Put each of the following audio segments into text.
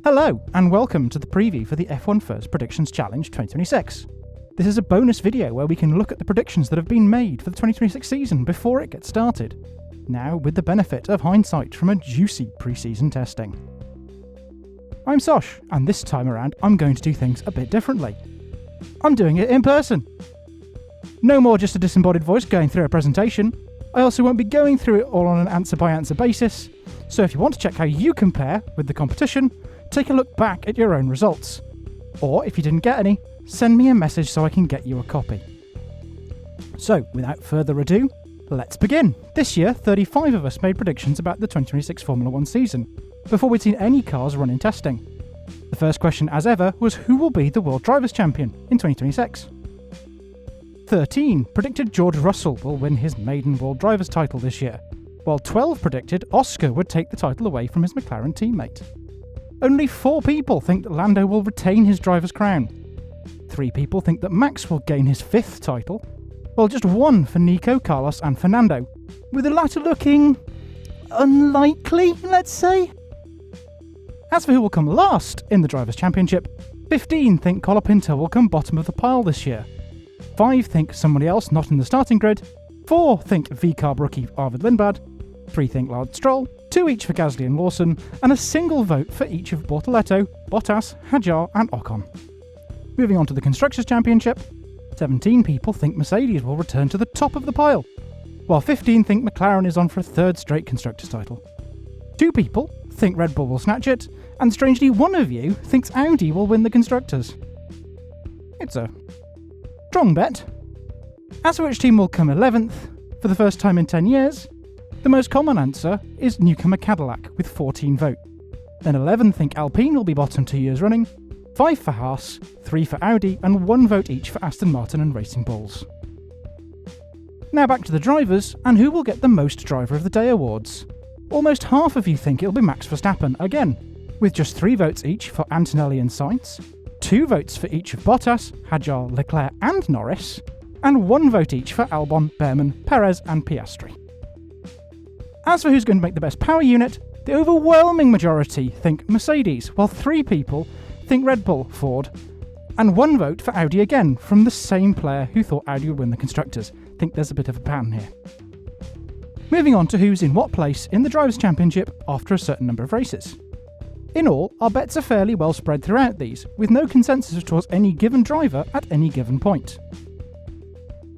Hello, and welcome to the preview for the F1 First Predictions Challenge 2026. This is a bonus video where we can look at the predictions that have been made for the 2026 season before it gets started, now with the benefit of hindsight from a juicy pre-season testing. I'm Sosh, and this time around I'm going to do things a bit differently. I'm doing it in person. No more just a disembodied voice going through a presentation. I also won't be going through it all on an answer-by-answer basis, so if you want to check how you compare with the competition, take a look back at your own results. Or, if you didn't get any, send me a message so I can get you a copy. So, without further ado, let's begin. This year, 35 of us made predictions about the 2026 Formula 1 season, before we'd seen any cars run in testing. The first question, as ever, was who will be the World Drivers' Champion in 2026? 13 predicted George Russell will win his maiden World Drivers' title this year, while 12 predicted Oscar would take the title away from his McLaren teammate. Only 4 people think that Lando will retain his driver's crown. 3 people think that Max will gain his 5th title, while just 1 for Nico, Carlos and Fernando, with the latter looking unlikely, let's say. As for who will come last in the Drivers' Championship, 15 think Colapinto will come bottom of the pile this year. 5 think somebody else not in the starting grid, 4 think V-Carb rookie Arvid Lindblad, 3 think Lance Stroll, 2 each for Gasly and Lawson, and a single vote for each of Bortoletto, Bottas, Hadjar and Ocon. Moving on to the Constructors' Championship, 17 people think Mercedes will return to the top of the pile, while 15 think McLaren is on for a 3rd straight Constructors' title. 2 people think Red Bull will snatch it, and strangely 1 of you thinks Audi will win the Constructors. It's a strong bet. As for which team will come 11th, for the first time in 10 years, the most common answer is newcomer Cadillac with 14 votes. Then 11 think Alpine will be bottom 2 years running, 5 for Haas, 3 for Audi and 1 vote each for Aston Martin and Racing Bulls. Now back to the drivers, and who will get the most Driver of the Day awards. Almost half of you think it'll be Max Verstappen again, with just 3 votes each for Antonelli and Sainz, 2 votes for each of Bottas, Hadjar, Leclerc and Norris, and 1 vote each for Albon, Behrman, Perez and Piastri. As for who's going to make the best power unit, the overwhelming majority think Mercedes, while 3 people think Red Bull, Ford, and 1 vote for Audi again from the same player who thought Audi would win the Constructors. Think there's a bit of a pattern here. Moving on to who's in what place in the Drivers' Championship after a certain number of races. In all, our bets are fairly well spread throughout these, with no consensus towards any given driver at any given point.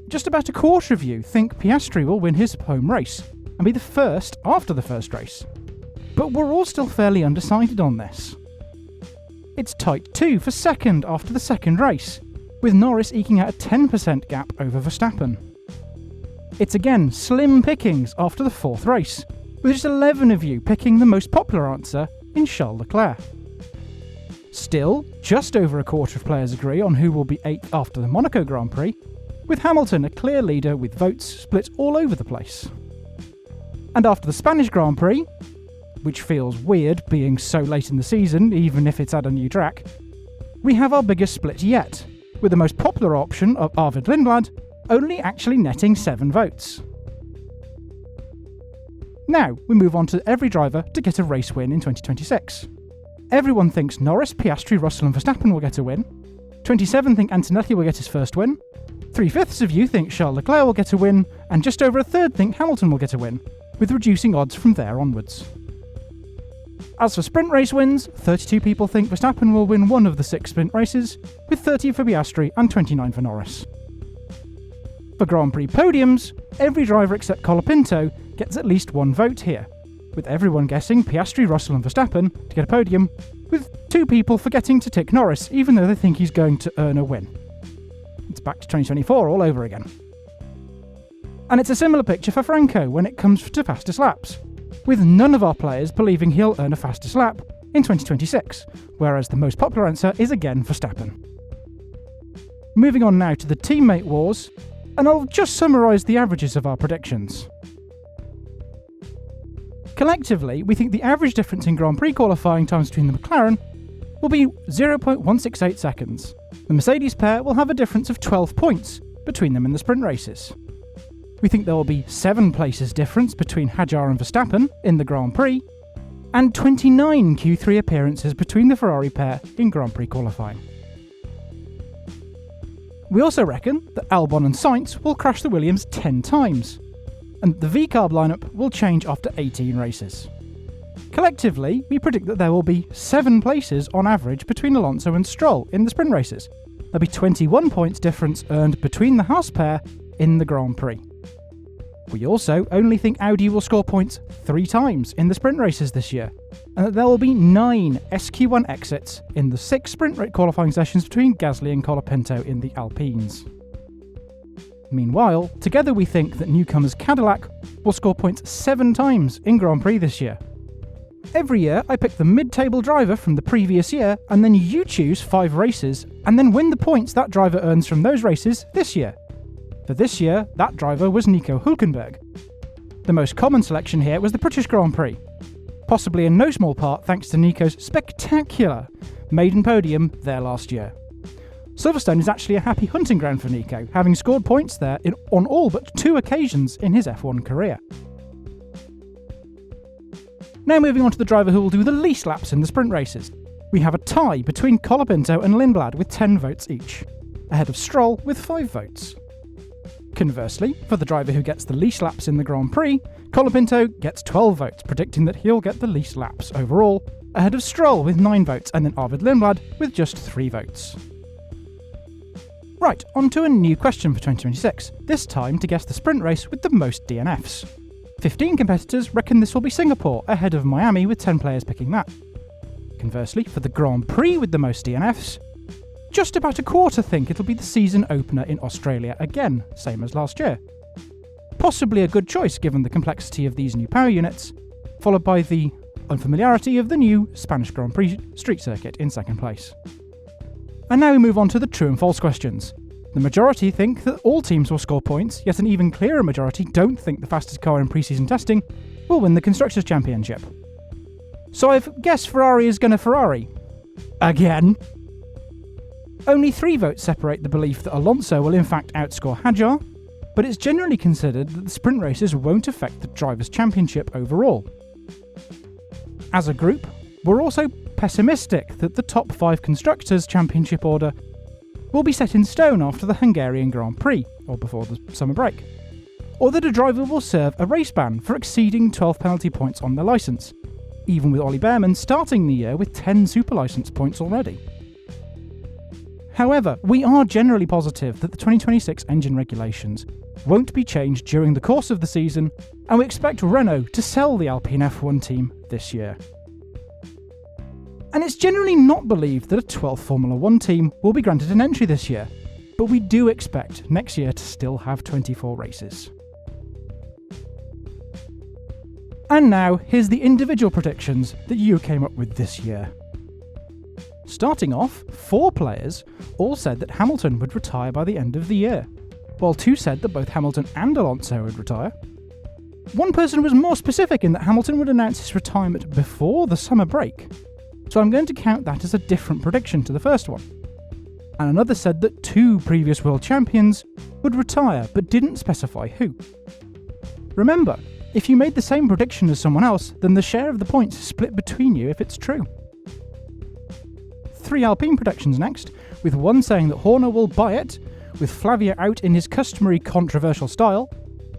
Just about a quarter of you think Piastri will win his home race, and be the first after the first race. But we're all still fairly undecided on this. It's tight too for second after the second race, with Norris eking out a 10% gap over Verstappen. It's again slim pickings after the 4th race, with just 11 of you picking the most popular answer in Charles Leclerc. Still, just over a quarter of players agree on who will be 8th after the Monaco Grand Prix, with Hamilton a clear leader with votes split all over the place. And after the Spanish Grand Prix, which feels weird being so late in the season even if it's at a new track, we have our biggest split yet, with the most popular option of Arvid Lindblad only actually netting 7 votes. Now, we move on to every driver to get a race win in 2026. Everyone thinks Norris, Piastri, Russell and Verstappen will get a win. 27 think Antonelli will get his first win. 3/5 of you think Charles Leclerc will get a win, and just over a third think Hamilton will get a win, with reducing odds from there onwards. As for sprint race wins, 32 people think Verstappen will win 1 of the 6 sprint races, with 30 for Piastri and 29 for Norris. For Grand Prix podiums, every driver except Colapinto gets at least 1 vote here, with everyone guessing Piastri, Russell and Verstappen to get a podium, with 2 people forgetting to tick Norris even though they think he's going to earn a win. It's back to 2024 all over again. And it's a similar picture for Franco when it comes to fastest laps, with none of our players believing he'll earn a fastest lap in 2026, whereas the most popular answer is again Verstappen. Moving on now to the teammate wars, and I'll just summarise the averages of our predictions. Collectively, we think the average difference in Grand Prix qualifying times between the McLaren will be 0.168 seconds. The Mercedes pair will have a difference of 12 points between them in the sprint races. We think there will be 7 places difference between Hadjar and Verstappen in the Grand Prix, and 29 Q3 appearances between the Ferrari pair in Grand Prix qualifying. We also reckon that Albon and Sainz will crash the Williams 10 times, and the VCARB lineup will change after 18 races. Collectively, we predict that there will be 7 places on average between Alonso and Stroll in the sprint races. There'll be 21 points difference earned between the Haas pair in the Grand Prix. We also only think Audi will score points 3 times in the sprint races this year, and that there will be 9 SQ1 exits in the 6 sprint qualifying sessions between Gasly and Colapinto in the Alpines. Meanwhile, together we think that newcomers Cadillac will score points 7 times in Grand Prix this year. Every year I pick the mid-table driver from the previous year, and then you choose 5 races, and then win the points that driver earns from those races this year. For this year, that driver was Nico Hülkenberg. The most common selection here was the British Grand Prix, possibly in no small part thanks to Nico's spectacular maiden podium there last year. Silverstone is actually a happy hunting ground for Nico, having scored points there on all but 2 occasions in his F1 career. Now moving on to the driver who will do the least laps in the sprint races. We have a tie between Colapinto and Lindblad with 10 votes each, ahead of Stroll with 5 votes. Conversely, for the driver who gets the least laps in the Grand Prix, Colapinto gets 12 votes, predicting that he'll get the least laps overall, ahead of Stroll with 9 votes and then Arvid Lindblad with just 3 votes. Right, on to a new question for 2026, this time to guess the sprint race with the most DNFs. 15 competitors reckon this will be Singapore, ahead of Miami with 10 players picking that. Conversely, for the Grand Prix with the most DNFs, just about a quarter think it'll be the season opener in Australia again, same as last year. Possibly a good choice given the complexity of these new power units, followed by the unfamiliarity of the new Spanish Grand Prix street circuit in second place. And now we move on to the true and false questions. The majority think that all teams will score points, yet an even clearer majority don't think the fastest car in pre-season testing will win the Constructors' Championship. So I've guessed Ferrari is gonna Ferrari. Again. Only 3 votes separate the belief that Alonso will in fact outscore Hadjar, but it's generally considered that the sprint races won't affect the Drivers' Championship overall. As a group, we're also pessimistic that the top 5 Constructors' Championship order will be set in stone after the Hungarian Grand Prix, or before the summer break, or that a driver will serve a race ban for exceeding 12 penalty points on their licence, even with Ollie Behrman starting the year with 10 super licence points already. However, we are generally positive that the 2026 engine regulations won't be changed during the course of the season, and we expect Renault to sell the Alpine F1 team this year. And it's generally not believed that a 12th Formula 1 team will be granted an entry this year, but we do expect next year to still have 24 races. And now, here's the individual predictions that you came up with this year. Starting off, 4 players all said that Hamilton would retire by the end of the year, while 2 said that both Hamilton and Alonso would retire. 1 person was more specific in that Hamilton would announce his retirement before the summer break, so I'm going to count that as a different prediction to the first one. And another said that 2 previous world champions would retire, but didn't specify who. Remember, if you made the same prediction as someone else, then the share of the points is split between you if it's true. 3 Alpine predictions next, with 1 saying that Horner will buy it, with Flavia out in his customary controversial style.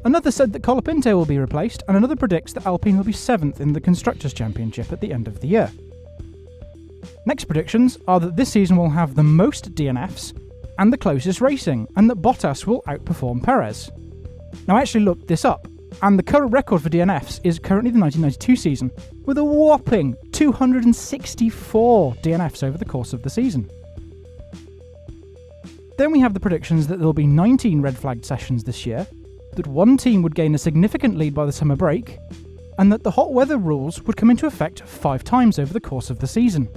Another said that Colapinto will be replaced, and another predicts that Alpine will be 7th in the Constructors' Championship at the end of the year. Next predictions are that this season will have the most DNFs and the closest racing, and that Bottas will outperform Perez. Now I actually looked this up, and the current record for DNFs is currently the 1992 season, with a whopping 264 DNFs over the course of the season. Then we have the predictions that there will be 19 red flagged sessions this year, that 1 team would gain a significant lead by the summer break, and that the hot weather rules would come into effect 5 times over the course of the season.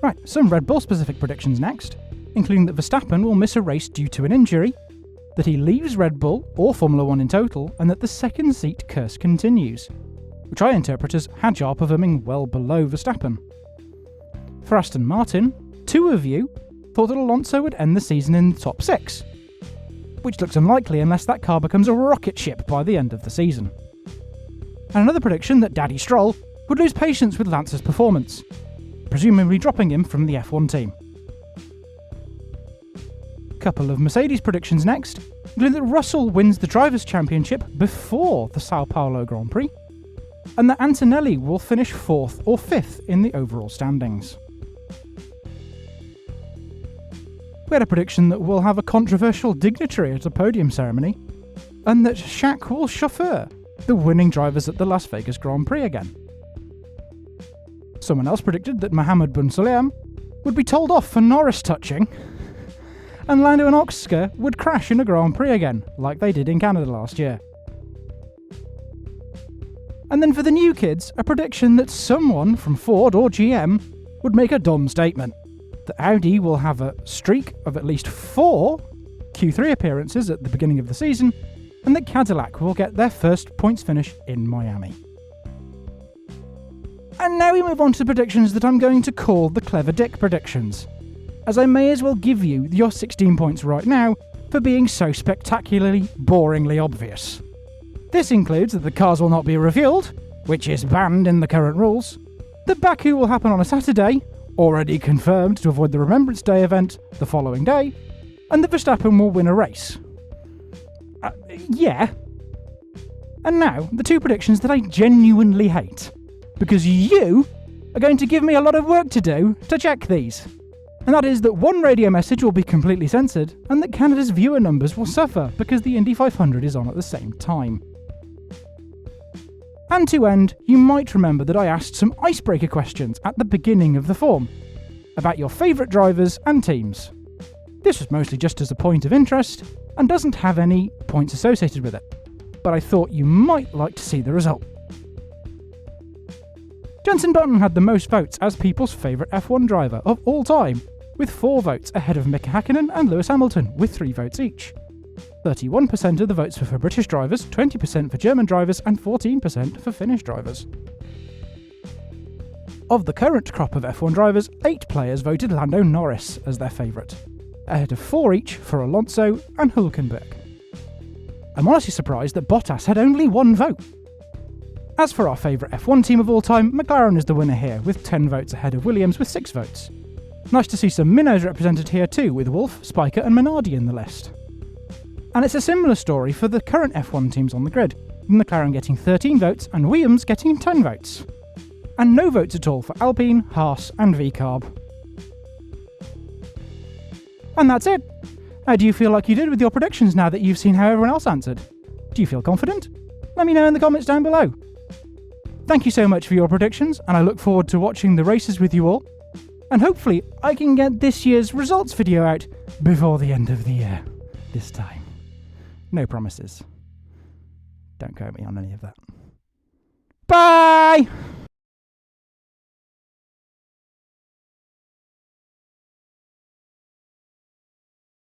Right, some Red Bull specific predictions next, including that Verstappen will miss a race due to an injury, that he leaves Red Bull or Formula 1 in total, and that the second seat curse continues, which I interpret as Hadjar performing well below Verstappen. For Aston Martin, 2 of you thought that Alonso would end the season in the top 6, which looks unlikely unless that car becomes a rocket ship by the end of the season. and another prediction that Daddy Stroll would lose patience with Lance's performance, presumably dropping him from the F1 team. Couple of Mercedes predictions next include that Russell wins the Drivers' Championship before the Sao Paulo Grand Prix, and that Antonelli will finish 4th or 5th in the overall standings. We had a prediction that we'll have a controversial dignitary at a podium ceremony, and that Shaq will chauffeur the winning drivers at the Las Vegas Grand Prix again. Someone else predicted that Mohammed bin Sulayem would be told off for Norris touching, and Lando and Oscar would crash in a Grand Prix again, like they did in Canada last year. And then for the new kids, a prediction that someone from Ford or GM would make a dumb statement, that Audi will have a streak of at least 4 Q3 appearances at the beginning of the season, and that Cadillac will get their first points finish in Miami. And now we move on to the predictions that I'm going to call the Clever Dick predictions, as I may as well give you your 16 points right now for being so spectacularly, boringly obvious. This includes that the cars will not be refueled, which is banned in the current rules, that Baku will happen on a Saturday, already confirmed to avoid the Remembrance Day event the following day, and that Verstappen will win a race. Yeah. And now, the two predictions that I genuinely hate, because you are going to give me a lot of work to do to check these. And that is that one radio message will be completely censored, and that Canada's viewer numbers will suffer because the Indy 500 is on at the same time. And to end, you might remember that I asked some icebreaker questions at the beginning of the form, about your favourite drivers and teams. This was mostly just as a point of interest, and doesn't have any points associated with it, but I thought you might like to see the result. Jenson Button had the most votes as people's favourite F1 driver of all time, with 4 votes ahead of Mika Hakkinen and Lewis Hamilton, with 3 votes each. 31% of the votes were for British drivers, 20% for German drivers, and 14% for Finnish drivers. Of the current crop of F1 drivers, 8 players voted Lando Norris as their favourite, ahead of 4 each for Alonso and Hülkenberg. I'm honestly surprised that Bottas had only 1 vote. As for our favourite F1 team of all time, McLaren is the winner here, with 10 votes ahead of Williams with 6 votes. Nice to see some minnows represented here too, with Wolff, Spiker and Minardi in the list. And it's a similar story for the current F1 teams on the grid, with McLaren getting 13 votes and Williams getting 10 votes. And no votes at all for Alpine, Haas and VCarb. And that's it. How do you feel like you did with your predictions now that you've seen how everyone else answered? Do you feel confident? Let me know in the comments down below. Thank you so much for your predictions, and I look forward to watching the races with you all. And hopefully I can get this year's results video out before the end of the year. This time. No promises. Don't quote me on any of that. Bye!